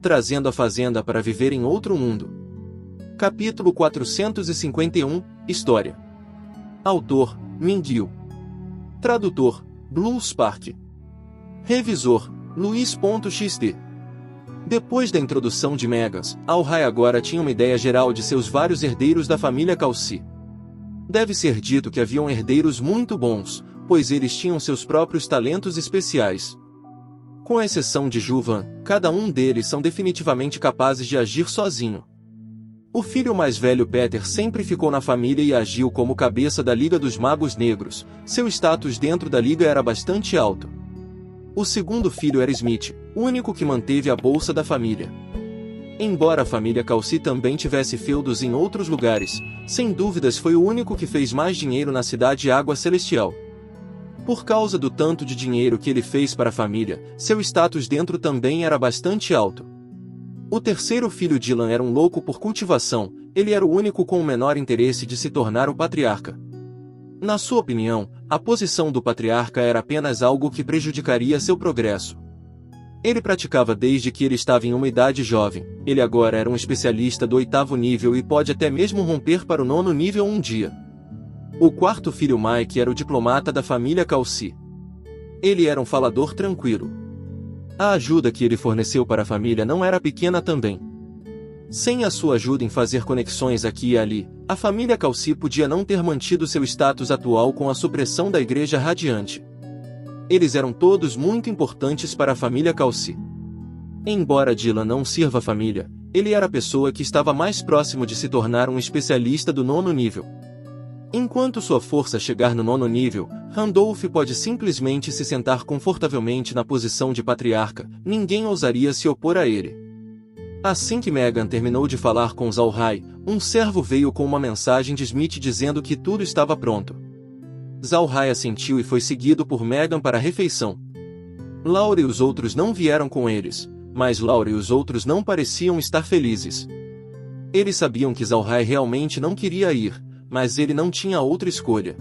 trazendo a fazenda para viver em outro mundo. Capítulo 451, História. Autor, Mindil. Tradutor, Blue Spark. Revisor, Luiz.xt. Depois da introdução de Megas, Al-Rai agora tinha uma ideia geral de seus vários herdeiros da família Kalsi. Deve ser dito que haviam herdeiros muito bons, pois eles tinham seus próprios talentos especiais. Com exceção de Juvan, cada um deles são definitivamente capazes de agir sozinho. O filho mais velho Peter sempre ficou na família e agiu como cabeça da Liga dos Magos Negros. Seu status dentro da Liga era bastante alto. O segundo filho era Smith, o único que manteve a bolsa da família. Embora a família Kalsi também tivesse feudos em outros lugares, sem dúvidas foi o único que fez mais dinheiro na cidade Água Celestial. Por causa do tanto de dinheiro que ele fez para a família, seu status dentro também era bastante alto. O terceiro filho Dylan era um louco por cultivação, ele era o único com o menor interesse de se tornar o patriarca. Na sua opinião, a posição do patriarca era apenas algo que prejudicaria seu progresso. Ele praticava desde que ele estava em uma idade jovem, ele agora era um especialista do 8º nível e pode até mesmo romper para o 9º nível um dia. O quarto filho Mike era o diplomata da família Kalsi. Ele era um falador tranquilo. A ajuda que ele forneceu para a família não era pequena também. Sem a sua ajuda em fazer conexões aqui e ali, a família Kalsi podia não ter mantido seu status atual com a supressão da Igreja Radiante. Eles eram todos muito importantes para a família Kalsi. Embora Dylan não sirva a família, ele era a pessoa que estava mais próximo de se tornar um especialista do 9º nível. Enquanto sua força chegar no 9º nível, Randolph pode simplesmente se sentar confortavelmente na posição de patriarca, ninguém ousaria se opor a ele. Assim que Megan terminou de falar com Zal-Rai, um servo veio com uma mensagem de Smith dizendo que tudo estava pronto. Zal-Rai assentiu e foi seguido por Megan para a refeição. Laura e os outros não vieram com eles, mas Laura e os outros não pareciam estar felizes. Eles sabiam que Zal-Rai realmente não queria ir, mas ele não tinha outra escolha.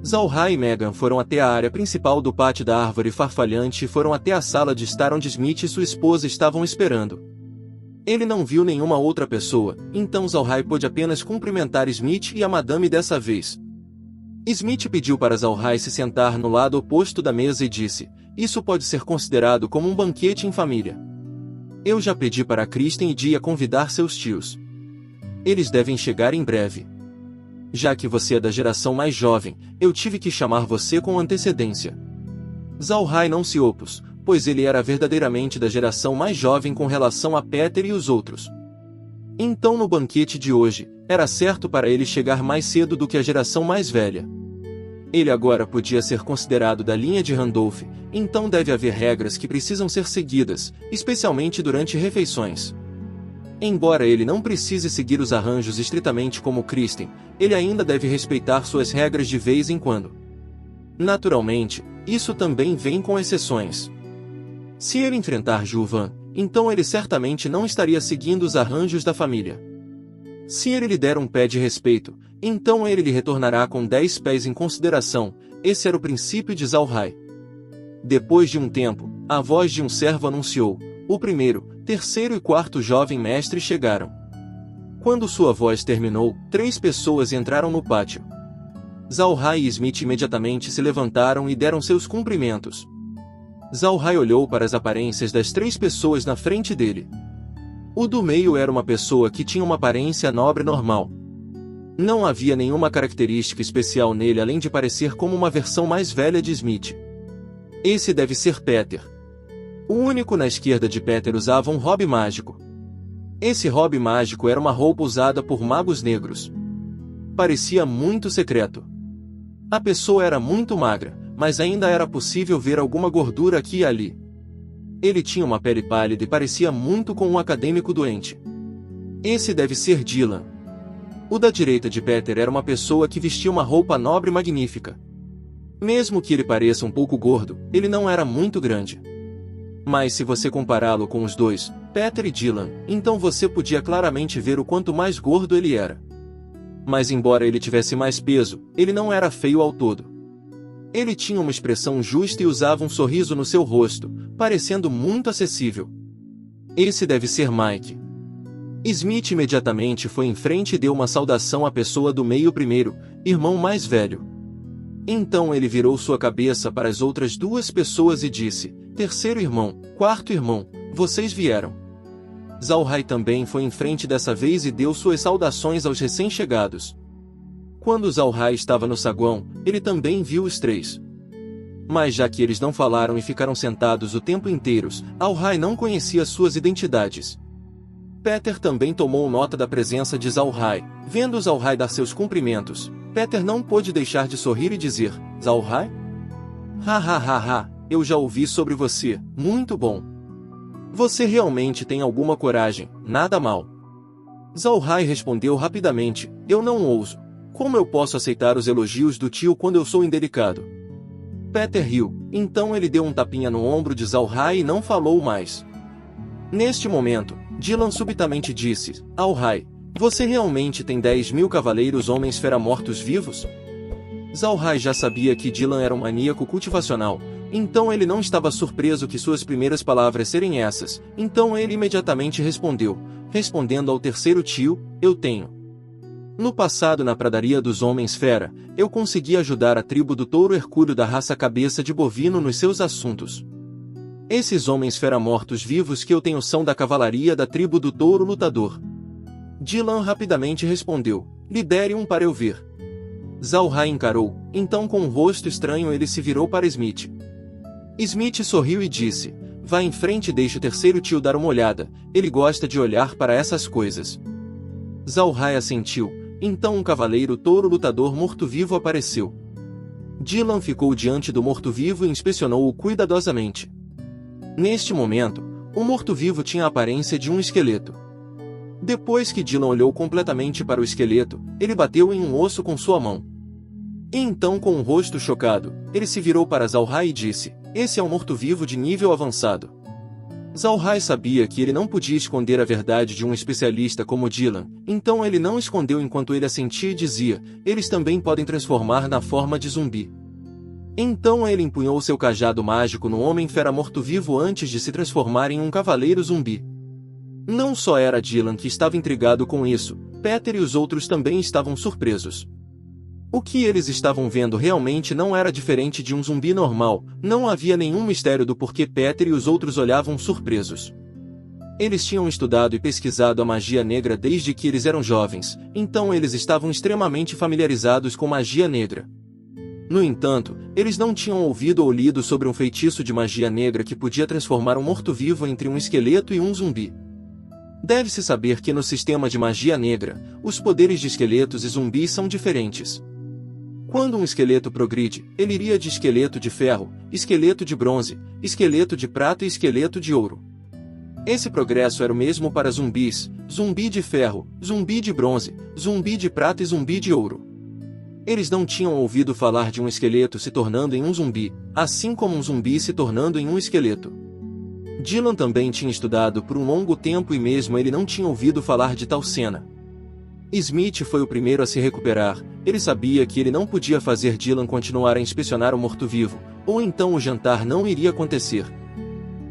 Zal-Rai e Megan foram até a área principal do pátio da árvore farfalhante e foram até a sala de estar onde Smith e sua esposa estavam esperando. Ele não viu nenhuma outra pessoa, então Zal-Rai pôde apenas cumprimentar Smith e a madame dessa vez. Smith pediu para Zal-Rai se sentar no lado oposto da mesa e disse, isso pode ser considerado como um banquete em família. Eu já pedi para Kristen e Dia convidar seus tios. Eles devem chegar em breve. Já que você é da geração mais jovem, eu tive que chamar você com antecedência. Zal-Rai não se opôs, pois ele era verdadeiramente da geração mais jovem com relação a Peter e os outros. Então no banquete de hoje, era certo para ele chegar mais cedo do que a geração mais velha. Ele agora podia ser considerado da linha de Randolph, então deve haver regras que precisam ser seguidas, especialmente durante refeições. Embora ele não precise seguir os arranjos estritamente como Kristen, ele ainda deve respeitar suas regras de vez em quando. Naturalmente, isso também vem com exceções. Se ele enfrentar Juvan, então ele certamente não estaria seguindo os arranjos da família. Se ele lhe der um pé de respeito, então ele lhe retornará com 10 pés em consideração, esse era o princípio de Zal-Rai. Depois de um tempo, a voz de um servo anunciou, o primeiro, terceiro e quarto jovem mestre chegaram. Quando sua voz terminou, 3 pessoas entraram no pátio. Zal-Rai e Smith imediatamente se levantaram e deram seus cumprimentos. Zal-Rai olhou para as aparências das 3 pessoas na frente dele. O do meio era uma pessoa que tinha uma aparência nobre normal. Não havia nenhuma característica especial nele além de parecer como uma versão mais velha de Smith. Esse deve ser Peter. O único na esquerda de Peter usava um robe mágico. Esse robe mágico era uma roupa usada por magos negros. Parecia muito secreto. A pessoa era muito magra, mas ainda era possível ver alguma gordura aqui e ali. Ele tinha uma pele pálida e parecia muito com um acadêmico doente. Esse deve ser Dylan. O da direita de Peter era uma pessoa que vestia uma roupa nobre e magnífica. Mesmo que ele pareça um pouco gordo, ele não era muito grande. Mas se você compará-lo com os dois, Peter e Dylan, então você podia claramente ver o quanto mais gordo ele era. Mas embora ele tivesse mais peso, ele não era feio ao todo. Ele tinha uma expressão justa e usava um sorriso no seu rosto, parecendo muito acessível. Esse deve ser Mike. Smith imediatamente foi em frente e deu uma saudação à pessoa do meio primeiro, irmão mais velho. Então ele virou sua cabeça para as outras duas pessoas e disse, terceiro irmão, quarto irmão, vocês vieram. Zalhai também foi em frente dessa vez e deu suas saudações aos recém-chegados. Quando Zalhai estava no saguão, ele também viu os três. Mas já que eles não falaram e ficaram sentados o tempo inteiro, Zalhai não conhecia suas identidades. Peter também tomou nota da presença de Zalhai. Vendo Zalhai dar seus cumprimentos, Peter não pôde deixar de sorrir e dizer, Zalhai? Ha ha ha ha, eu já ouvi sobre você, muito bom. Você realmente tem alguma coragem, nada mal. Zalhai respondeu rapidamente, eu não ouso. Como eu posso aceitar os elogios do tio quando eu sou indelicado? Peter riu, então ele deu um tapinha no ombro de Zalhai e não falou mais. Neste momento, Dylan subitamente disse, Zalhai, você realmente tem 10.000 cavaleiros homens fera mortos vivos? Zalhai já sabia que Dylan era um maníaco cultivacional, então ele não estava surpreso que suas primeiras palavras serem essas, então ele imediatamente respondeu, respondendo ao terceiro tio, eu tenho. No passado na pradaria dos homens fera, eu consegui ajudar a tribo do touro hercúleo da raça cabeça de bovino nos seus assuntos. Esses homens fera mortos vivos que eu tenho são da cavalaria da tribo do touro lutador. Dylan rapidamente respondeu, lidere um para eu ver. Zalhai encarou, então com um rosto estranho ele se virou para Smith. Smith sorriu e disse, vá em frente e deixe o terceiro tio dar uma olhada, ele gosta de olhar para essas coisas. Zalhai assentiu, então um cavaleiro touro lutador morto-vivo apareceu. Dylan ficou diante do morto-vivo e inspecionou-o cuidadosamente. Neste momento, o morto-vivo tinha a aparência de um esqueleto. Depois que Dylan olhou completamente para o esqueleto, ele bateu em um osso com sua mão. E então com um rosto chocado, ele se virou para Zalhai e disse, esse é um morto-vivo de nível avançado. Zalhai sabia que ele não podia esconder a verdade de um especialista como Dylan, então ele não escondeu enquanto ele assentia e dizia, eles também podem transformar na forma de zumbi. Então ele empunhou seu cajado mágico no homem-fera morto-vivo antes de se transformar em um cavaleiro zumbi. Não só era Dylan que estava intrigado com isso, Peter e os outros também estavam surpresos. O que eles estavam vendo realmente não era diferente de um zumbi normal, não havia nenhum mistério do porquê Peter e os outros olhavam surpresos. Eles tinham estudado e pesquisado a magia negra desde que eles eram jovens, então eles estavam extremamente familiarizados com magia negra. No entanto, eles não tinham ouvido ou lido sobre um feitiço de magia negra que podia transformar um morto-vivo entre um esqueleto e um zumbi. Deve-se saber que no sistema de magia negra, os poderes de esqueletos e zumbis são diferentes. Quando um esqueleto progride, ele iria de esqueleto de ferro, esqueleto de bronze, esqueleto de prata e esqueleto de ouro. Esse progresso era o mesmo para zumbis, zumbi de ferro, zumbi de bronze, zumbi de prata e zumbi de ouro. Eles não tinham ouvido falar de um esqueleto se tornando em um zumbi, assim como um zumbi se tornando em um esqueleto. Dylan também tinha estudado por um longo tempo e mesmo ele não tinha ouvido falar de tal cena. Smith foi o primeiro a se recuperar, ele sabia que ele não podia fazer Dylan continuar a inspecionar o morto-vivo, ou então o jantar não iria acontecer.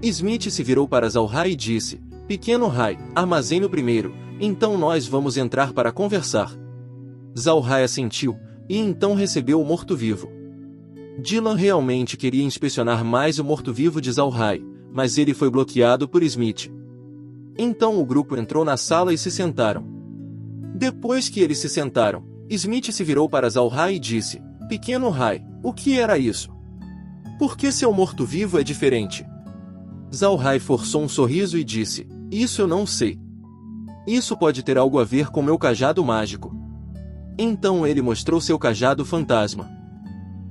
Smith se virou para Zalhai e disse, pequeno Rai, armazene o primeiro, então nós vamos entrar para conversar. Zalhai assentiu, e então recebeu o morto-vivo. Dylan realmente queria inspecionar mais o morto-vivo de Zalhai, mas ele foi bloqueado por Smith. Então o grupo entrou na sala e se sentaram. Depois que eles se sentaram, Smith se virou para Zalhai e disse, pequeno Rai, o que era isso? Por que seu morto-vivo é diferente? Zalhai forçou um sorriso e disse, isso eu não sei. Isso pode ter algo a ver com meu cajado mágico. Então ele mostrou seu cajado fantasma.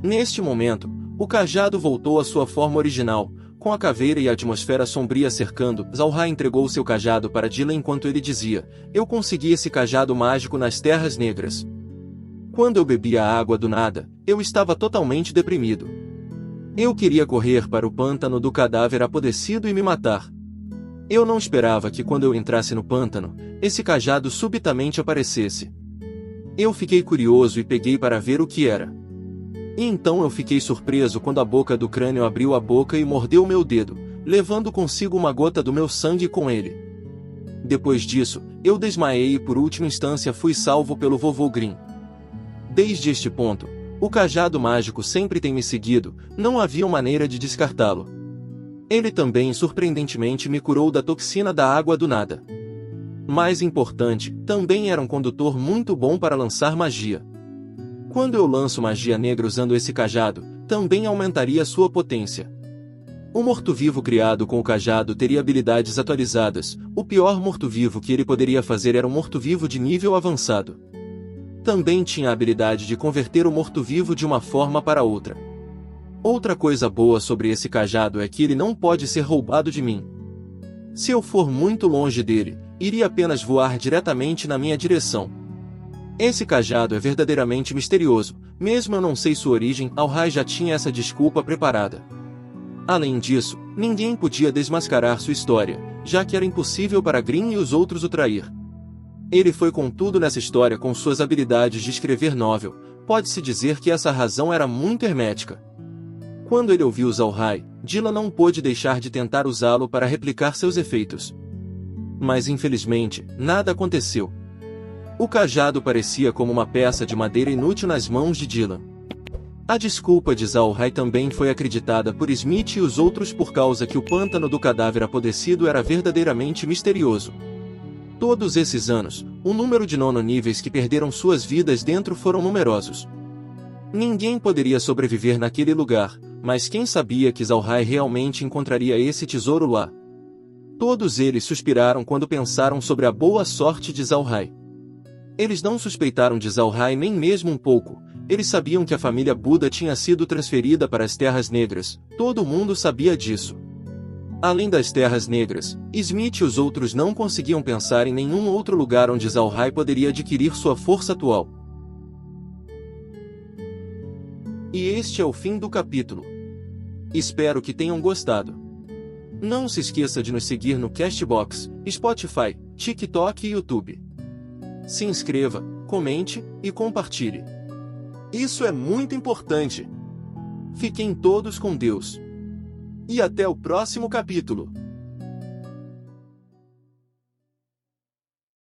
Neste momento, o cajado voltou à sua forma original, com a caveira e a atmosfera sombria cercando. Zalhai entregou seu cajado para Dylan enquanto ele dizia, eu consegui esse cajado mágico nas Terras Negras. Quando eu bebia a água do nada, eu estava totalmente deprimido. Eu queria correr para o pântano do cadáver apodrecido e me matar. Eu não esperava que quando eu entrasse no pântano, esse cajado subitamente aparecesse. Eu fiquei curioso e peguei para ver o que era. E então eu fiquei surpreso quando a boca do crânio abriu a boca e mordeu meu dedo, levando consigo uma gota do meu sangue com ele. Depois disso, eu desmaiei e por última instância fui salvo pelo vovô Grimm. Desde este ponto, o cajado mágico sempre tem me seguido, não havia maneira de descartá-lo. Ele também surpreendentemente me curou da toxina da água do nada. Mais importante, também era um condutor muito bom para lançar magia. Quando eu lanço magia negra usando esse cajado, também aumentaria sua potência. O morto-vivo criado com o cajado teria habilidades atualizadas, o pior morto-vivo que ele poderia fazer era um morto-vivo de nível avançado. Também tinha a habilidade de converter o morto-vivo de uma forma para outra. Outra coisa boa sobre esse cajado é que ele não pode ser roubado de mim. Se eu for muito longe dele, iria apenas voar diretamente na minha direção. Esse cajado é verdadeiramente misterioso, mesmo eu não sei sua origem, Al-Hai já tinha essa desculpa preparada. Além disso, ninguém podia desmascarar sua história, já que era impossível para Grimm e os outros o trair. Ele foi contudo nessa história com suas habilidades de escrever novel, pode-se dizer que essa razão era muito hermética. Quando ele ouviu os Al-Hai, Dylan não pôde deixar de tentar usá-lo para replicar seus efeitos. Mas infelizmente, nada aconteceu. O cajado parecia como uma peça de madeira inútil nas mãos de Dylan. A desculpa de Al-Hai também foi acreditada por Smith e os outros por causa que o pântano do cadáver apodrecido era verdadeiramente misterioso. Todos esses anos, o número de nono-níveis que perderam suas vidas dentro foram numerosos. Ninguém poderia sobreviver naquele lugar, mas quem sabia que Al-Hai realmente encontraria esse tesouro lá? Todos eles suspiraram quando pensaram sobre a boa sorte de Al-Hai. Eles não suspeitaram de Al-Hai nem mesmo um pouco. Eles sabiam que a família Buda tinha sido transferida para as Terras Negras, todo mundo sabia disso. Além das Terras Negras, Smith e os outros não conseguiam pensar em nenhum outro lugar onde Al-Hai poderia adquirir sua força atual. E este é o fim do capítulo. Espero que tenham gostado. Não se esqueça de nos seguir no Castbox, Spotify, TikTok e YouTube. Se inscreva, comente e compartilhe. Isso é muito importante. Fiquem todos com Deus. E até o próximo capítulo.